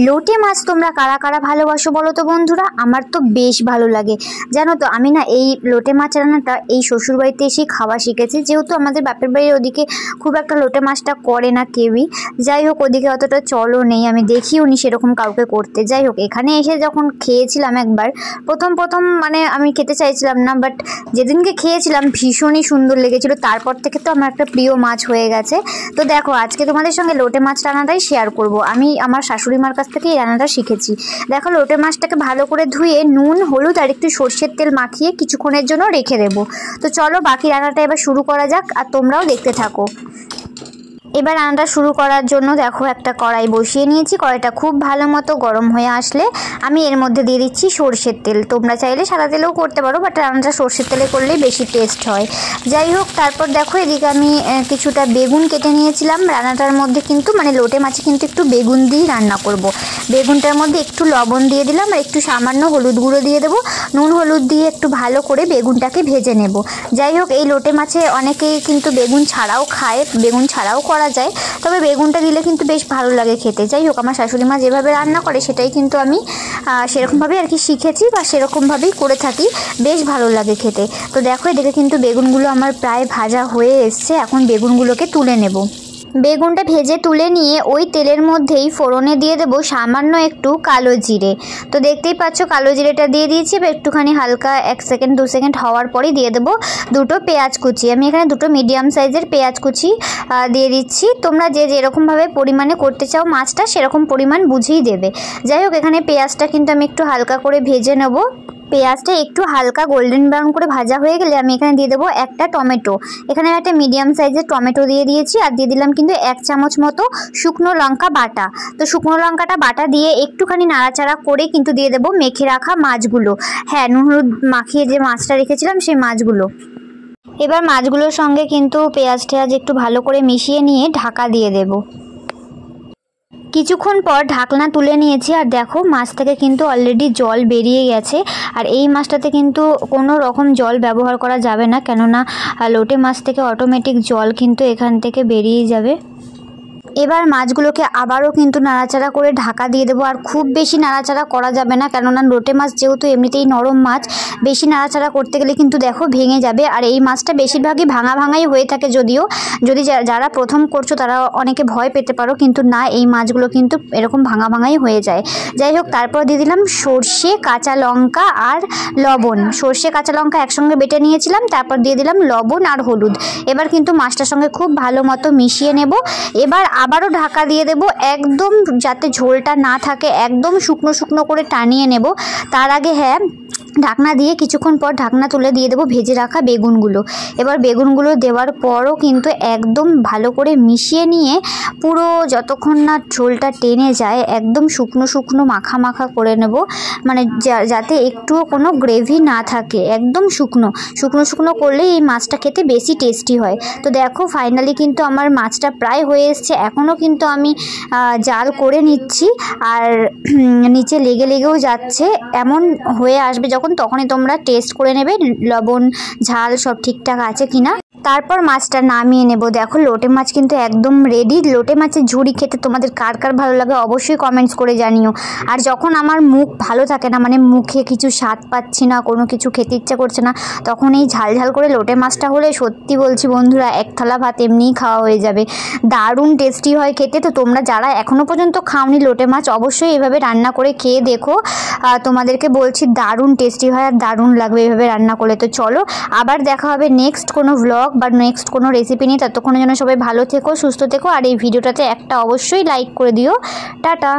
লোটে মাছ তোমরা কারা কারা ভালোবাসো বলো তো বন্ধুরা? আমার তো বেশ ভালো লাগে। জানো তো, আমি না এই লোটে মাছ রান্নাটা এই শ্বশুরবাড়িতে এসেই খাওয়া শিখেছি, যেহেতু আমাদের বাপের বাড়ির ওদিকে খুব একটা লোটে মাছটা করে না কেউই। যাই হোক, ওদিকে অতটা চলও নেই, আমি দেখিও নি সেরকম কাউকে করতে। যাই হোক, এখানে এসে যখন খেয়েছিলাম একবার, প্রথম মানে আমি খেতে চাইছিলাম না, বাট যেদিনকে খেয়েছিলাম ভীষণই সুন্দর লেগেছিল। তারপর থেকে তো আমার একটা প্রিয় মাছ হয়ে গেছে। তো দেখো, আজকে তোমাদের সঙ্গে লোটে মাছ রান্নাটাই শেয়ার করব। আমি আমার শাশুড়ি মার কাছ থেকে এই রান্নাটা শিখেছি। দেখো, লোটে মাছটাকে ভালো করে ধুয়ে নুন, হলুদ আর একটু সর্ষের তেল মাখিয়ে কিছুক্ষণের জন্য রেখে দেবো। তো চলো বাকি রান্নাটা এবার শুরু করা যাক, আর তোমরাও দেখতে থাকো। এবার রান্নাটা শুরু করার জন্য দেখো একটা কড়াই বসিয়ে নিয়েছি। কড়াইটা খুব ভালো মতো গরম হয়ে আসলে আমি এর মধ্যে দিয়ে দিচ্ছি সর্ষের তেল। তোমরা চাইলে সাদা তেলেও করতে পারো, বাট রান্নাটা সর্ষের তেলে করলেই বেশি টেস্ট হয়। যাই হোক, তারপর দেখো এদিকে আমি কিছুটা বেগুন কেটে নিয়েছিলাম। রান্নাটার মধ্যে কিন্তু মানে লোটে মাছে কিন্তু একটু বেগুন দিয়েই রান্না করব। বেগুনটার মধ্যে একটু লবণ দিয়ে দিলাম আর একটু সামান্য হলুদ গুঁড়ো দিয়ে দেবো। নুন হলুদ দিয়ে একটু ভালো করে বেগুনটাকে ভেজে নেব। যাই হোক, এই লোটে মাছে অনেকেই কিন্তু বেগুন ছাড়াও খায়, বেগুন ছাড়াও করা যায়, তবে বেগুনটা দিলে কিন্তু বেশ ভালো লাগে খেতে। যাই হোক, আমার শাশুড়ি মা যেভাবে রান্না করে সেটাই কিন্তু আমি সেরকমভাবেই আর কি শিখেছি, বা সেরকমভাবেই করে থাকি, বেশ ভালো লাগে খেতে। তো দেখো, এদিকে কিন্তু বেগুনগুলো আমার প্রায় ভাজা হয়ে এসছে। এখন বেগুনগুলোকে তুলে নেব। বেগুনটা ভেজে তুলে নিয়ে ওই তেলের মধ্যেই ফোড়নে দিয়ে দেবো সামান্য একটু কালো জিরে। তো দেখতেই পাচ্ছ, কালো জিরেটা দিয়ে দিয়েছি। এবার একটুখানি হালকা 1 সেকেন্ড 2 সেকেন্ড হওয়ার পরই দিয়ে দেবো দুটো পেঁয়াজ কুচি। আমি এখানে দুটো মিডিয়াম সাইজের পেঁয়াজ কুচি দিয়ে দিচ্ছি। তোমরা যে যেরকমভাবে পরিমাণে করতে চাও মাছটা, সেরকম পরিমাণ বুঝেই দেবে। যাই হোক, এখানে পেঁয়াজটা কিন্তু আমি একটু হালকা করে ভেজে নেব। পেঁয়াজটা একটু হালকা গোল্ডেন ব্রাউন করে ভাজা হয়ে গেলে আমি এখানে দিয়ে দেবো একটা টমেটো। এখানে একটা মিডিয়াম সাইজের টমেটো দিয়ে দিয়েছি, আর দিয়ে দিলাম কিন্তু 1 চামচ মতো শুকনো লঙ্কা বাটা। তো শুকনো লঙ্কাটা বাটা দিয়ে একটুখানি নাড়াচাড়া করে কিন্তু দিয়ে দেবো মেখে রাখা মাছগুলো। হ্যাঁ, নুন হলুদ মাখিয়ে যে মাছটা রেখেছিলাম সেই মাছগুলো। এবার মাছগুলোর সঙ্গে কিন্তু পেঁয়াজ টেয়াজ একটু ভালো করে মিশিয়ে নিয়ে ঢাকা দিয়ে দেবো। কিছুক্ষণ পর ঢাকনা তুলে নিয়েছি, আর দেখো মাছ থেকে কিন্তু অলরেডি জল বেরিয়ে গেছে। আর এই মাছটাতে কিন্তু কোনো রকম জল ব্যবহার করা যাবে না, কেননা লোটে মাছ থেকে অটোমেটিক জল কিন্তু এখান থেকে বেরিয়ে যাবে। এবার মাছগুলোকে আবারও কিন্তু নাড়াচাড়া করে ঢাকা দিয়ে দেবো। আর খুব বেশি নাড়াচাড়া করা যাবে না, কেননা লোটে মাছ যেহেতু এমনিতেই নরম মাছ, বেশি নাড়াচাড়া করতে গেলে কিন্তু দেখো ভেঙে যাবে। আর এই মাছটা বেশিরভাগই ভাঙাই হয়ে থাকে, যদিও যারা প্রথম করছো তারা অনেকে ভয় পেতে পারো, কিন্তু না, এই মাছগুলো কিন্তু এরকম ভাঙাই হয়ে যায়। যাই হোক, তারপর দিয়ে দিলাম সর্ষে, কাঁচা লঙ্কা আর লবণ। সর্ষে কাঁচা লঙ্কা একসঙ্গে বেটে নিয়েছিলাম, তারপর দিয়ে দিলাম লবণ আর হলুদ। এবার কিন্তু মাছটার সঙ্গে খুব ভালো মতো মিশিয়ে নেব। এবার আবারও ঢাকা দিয়ে দেব, একদম যাতে ঝোলটা না থাকে, একদম শুকনো শুকনো করে টানিয়ে নেব। তার আগে হ্যাঁ, ঢাকনা দিয়ে কিছুক্ষণ পর ঢাকনা তুলে দিয়ে দেবো ভেজে রাখা বেগুনগুলো। এবার বেগুনগুলো দেওয়ার পরও কিন্তু একদম ভালো করে মিশিয়ে নিয়ে পুরো যতক্ষণ না ঝোলটা টেনে যায়, একদম শুকনো শুকনো মাখা মাখা করে নেব, মানে যাতে একটুও কোনো গ্রেভি না থাকে। একদম শুকনো শুকনো করলেই এই মাছটা খেতে বেশি টেস্টি হয়। তো দেখো, ফাইনালি কিন্তু আমার মাছটা প্রায় হয়ে এসছে। এখনও কিন্তু আমি জাল করে নিচ্ছি, আর নিচে লেগেও যাচ্ছে। এমন হয়ে আসবে যখন, তখনই তোমরা টেস্ট করে নেবে লবণ ঝাল সব ঠিকঠাক আছে কিনা। তারপর মাছটা নামিয়ে নেব। দেখো, লোটে মাছ কিন্তু একদম রেডি। লোটে মাছের ঝুড়ি খেতে তোমাদের কার কার ভালো লাগে অবশ্যই কমেন্টস করে জানিও। আর যখন আমার মুখ ভালো থাকে না, মানে মুখে কিছু স্বাদ পাচ্ছি না, কোনো কিছু খেতে ইচ্ছা করছে না, তখন এই ঝাল করে লোটে মাছটা হলে সত্যি বলছি বন্ধুরা, 1 থালা ভাত এমনিই খাওয়া হয়ে যাবে। দারুণ টেস্টি হয় খেতে। তো তোমরা যারা এখনও পর্যন্ত খাওনি লোটে মাছ, অবশ্যই এভাবে রান্না করে খেয়ে দেখো। তোমাদেরকে বলছি দারুণ টেস্টি হয় আর দারুণ লাগবে এভাবে রান্না করলে। তো চলো, আবার দেখা হবে নেক্সট কোনো ভ্লগ বা নেক্সট কোনো রেসিপি নিয়ে। ততক্ষণের জন্য সবাই ভালো থেকো, সুস্থ থেকো, আর এই ভিডিওটাতে একটা অবশ্যই লাইক করে দিও। টাটা।